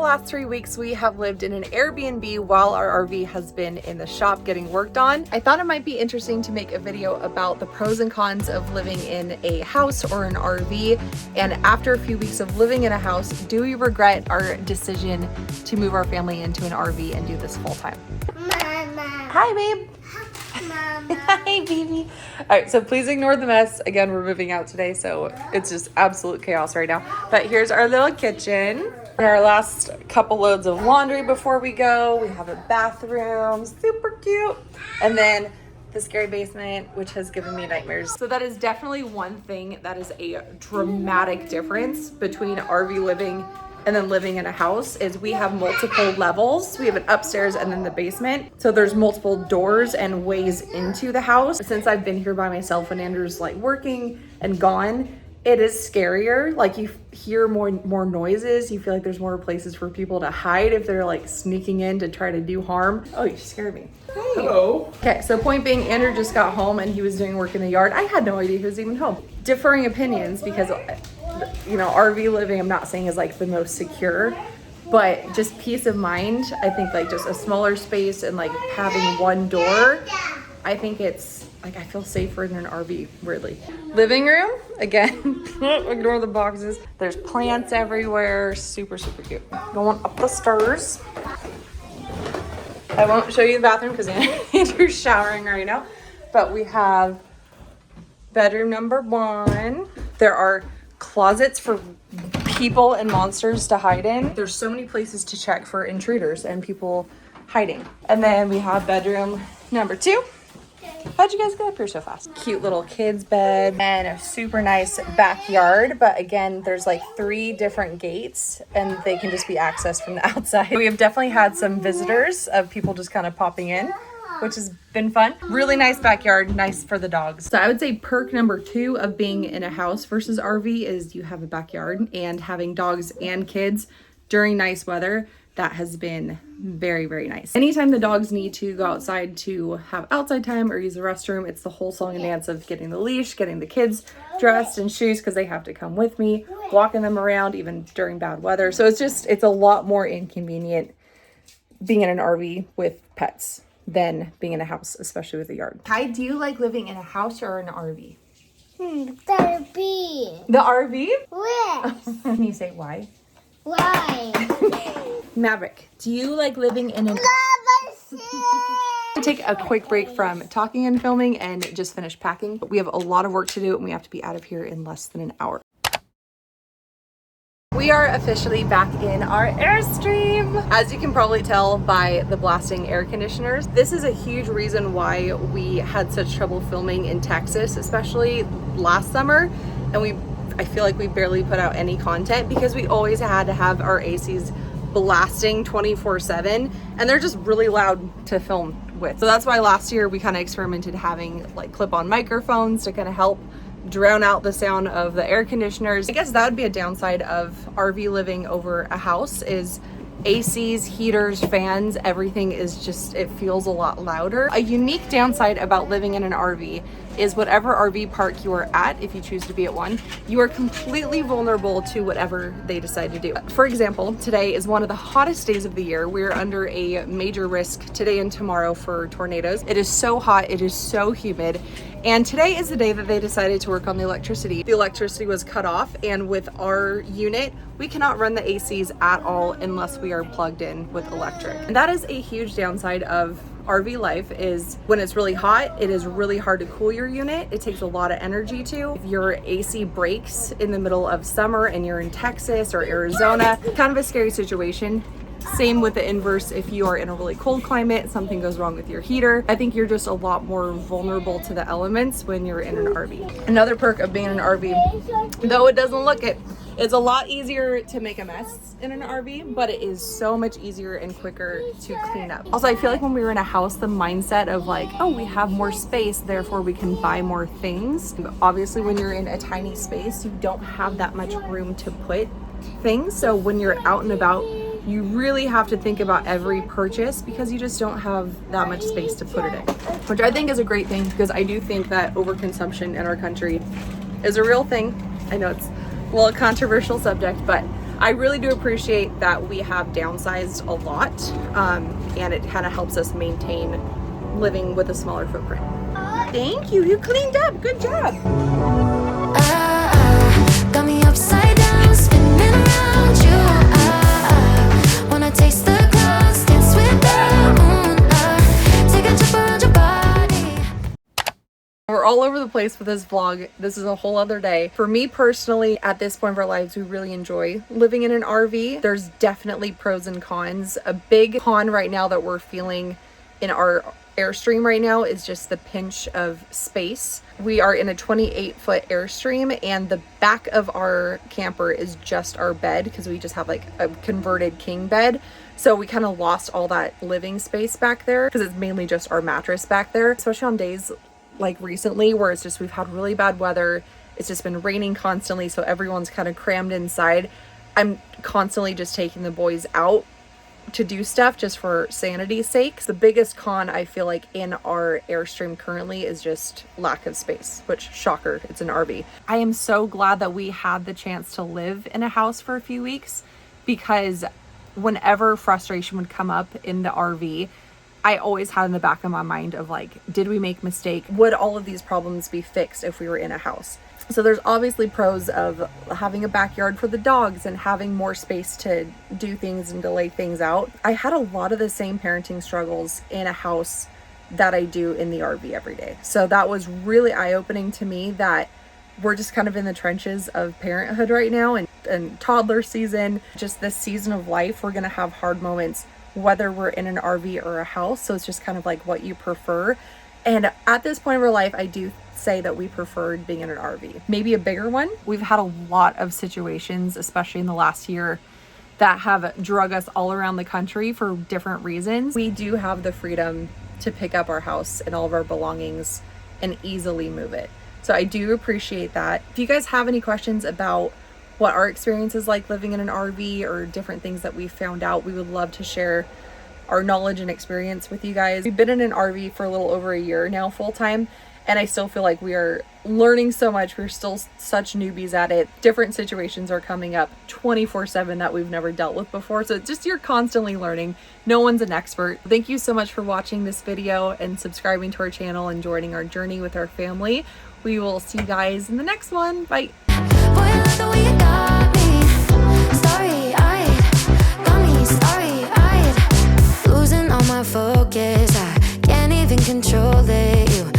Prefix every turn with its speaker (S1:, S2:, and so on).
S1: last 3 weeks, we have lived in an Airbnb while our RV has been in the shop getting worked on. I thought it might be interesting to make a video about the pros and cons of living in a house or an RV. And after a few weeks of living in a house, do we regret our decision to move our family into an RV and do this full time?
S2: Mama.
S1: Hi, babe.
S2: Mama.
S1: Hi, baby. All right, so please ignore the mess. Again, we're moving out today, so it's just absolute chaos right now. But here's our little kitchen. And our last couple loads of laundry before we go. We have a bathroom, super cute. And then the scary basement, which has given me nightmares. So that is definitely one thing that is a dramatic difference between RV living and then living in a house is we have multiple levels. We have an upstairs and then the basement. So there's multiple doors and ways into the house. Since I've been here by myself and Andrew's like working and gone, it is scarier. Like you hear more noises. You feel like there's more places for people to hide if they're like sneaking in to try to do harm. Oh, you scared me. Hey.
S3: Hello.
S1: Okay, so point being, Andrew just got home and he was doing work in the yard. I had no idea he was even home. Differing opinions because, you know, RV living, I'm not saying is like the most secure, but just peace of mind. I think like just a smaller space and like having one door, I think it's like, I feel safer in an RV, weirdly. Living room, again, ignore the boxes. There's plants everywhere, super, super cute. Going up the stairs. I won't show you the bathroom because Andrew's showering right now, but we have bedroom number 1. There are closets for people and monsters to hide in. There's so many places to check for intruders and people hiding. And then we have bedroom number 2. How'd you guys get up here so fast? Cute little kids bed and a super nice backyard. But again, there's like 3 different gates and they can just be accessed from the outside. We have definitely had some visitors of people just kind of popping in, which has been fun. Really nice backyard, nice for the dogs. So I would say perk number 2 of being in a house versus RV is you have a backyard, and having dogs and kids during nice weather, that has been very, very nice. Anytime the dogs need to go outside to have outside time or use the restroom, it's the whole song and dance of getting the leash, getting the kids dressed and shoes because they have to come with me, walking them around even during bad weather. So it's a lot more inconvenient being in an RV with pets than being in a house, especially with a yard. Kai, do you like living in a house or an RV?
S2: The RV.
S1: The RV?
S2: Where?
S1: Can you say why?
S2: Why?
S1: Maverick, do you like living in an... To take a quick break from talking and filming and just finish packing. We have a lot of work to do and we have to be out of here in less than an hour. We are officially back in our Airstream. As you can probably tell by the blasting air conditioners, this is a huge reason why we had such trouble filming in Texas, especially last summer. And I feel like we barely put out any content because we always had to have our ACs blasting 24/7 and they're just really loud to film with. So that's why last year we kind of experimented having like clip-on microphones to kind of help drown out the sound of the air conditioners. I guess that would be a downside of RV living over a house is ACs, heaters, fans, everything is just, it feels a lot louder. A unique downside about living in an RV is whatever RV park you are at, if you choose to be at one, you are completely vulnerable to whatever they decide to do. For example, today is one of the hottest days of the year. We're under a major risk today and tomorrow for tornadoes. It is so hot, it is so humid. And today is the day that they decided to work on the electricity. The electricity was cut off, and with our unit, we cannot run the ACs at all unless we are plugged in with electric. And that is a huge downside of RV life is when it's really hot, it is really hard to cool your unit. It takes a lot of energy to. If your AC breaks in the middle of summer and you're in Texas or Arizona, kind of a scary situation. Same with the inverse. If you are in a really cold climate, something goes wrong with your heater, I think you're just a lot more vulnerable to the elements when you're in an RV. Another perk of being in an RV, though it doesn't look it, it's a lot easier to make a mess in an RV, but it is so much easier and quicker to clean up. Also, I feel like when we were in a house, the mindset of like, oh, we have more space, therefore we can buy more things. Obviously, when you're in a tiny space, you don't have that much room to put things. So when you're out and about, you really have to think about every purchase because you just don't have that much space to put it in, which I think is a great thing because I do think that overconsumption in our country is a real thing. I know it's a little controversial subject, but I really do appreciate that we have downsized a lot, and it kind of helps us maintain living with a smaller footprint. Thank you. You cleaned up. Good job.
S3: Got me upside down, spinning around you. Wanna taste the clouds, dance with the moon. Take a trip around your body.
S1: We're all over the place with this vlog. This is a whole other day. For me personally, at this point of our lives, we really enjoy living in an RV. There's definitely pros and cons. A big con right now that we're feeling in our Airstream right now is just the pinch of space. We are in a 28-foot Airstream, and the back of our camper is just our bed because we just have like a converted king bed. So we kind of lost all that living space back there because it's mainly just our mattress back there, especially on days like recently where it's just we've had really bad weather. It's just been raining constantly, so everyone's kind of crammed inside. I'm constantly just taking the boys out to do stuff just for sanity's sake. The biggest con I feel like in our Airstream currently is just lack of space, which shocker, it's an RV. I am so glad that we had the chance to live in a house for a few weeks, because whenever frustration would come up in the RV, I always had in the back of my mind of like, did we make a mistake? Would all of these problems be fixed if we were in a house? So there's obviously pros of having a backyard for the dogs and having more space to do things and to lay things out. I had a lot of the same parenting struggles in a house that I do in the RV every day. So that was really eye-opening to me that we're just kind of in the trenches of parenthood right now, and toddler season, just this season of life, we're going to have hard moments whether we're in an RV or a house. So it's just kind of like what you prefer. And at this point of our life, I do say that we preferred being in an RV, maybe a bigger one. We've had a lot of situations, especially in the last year, that have drug us all around the country for different reasons. We do have the freedom to pick up our house and all of our belongings and easily move it. So I do appreciate that. If you guys have any questions about what our experience is like living in an RV or different things that we found out, we would love to share our knowledge and experience with you guys. We've been in an RV for a little over a year now full time, and I still feel like we are learning so much. We're still such newbies at it. Different situations are coming up 24/7 that we've never dealt with before. So it's just, you're constantly learning. No one's an expert. Thank you so much for watching this video and subscribing to our channel and joining our journey with our family. We will see you guys in the next one. Bye.
S3: Boy, I love the way you got me. Starry-eyed, got me starry-eyed. Losing all my focus, I can't even control it. You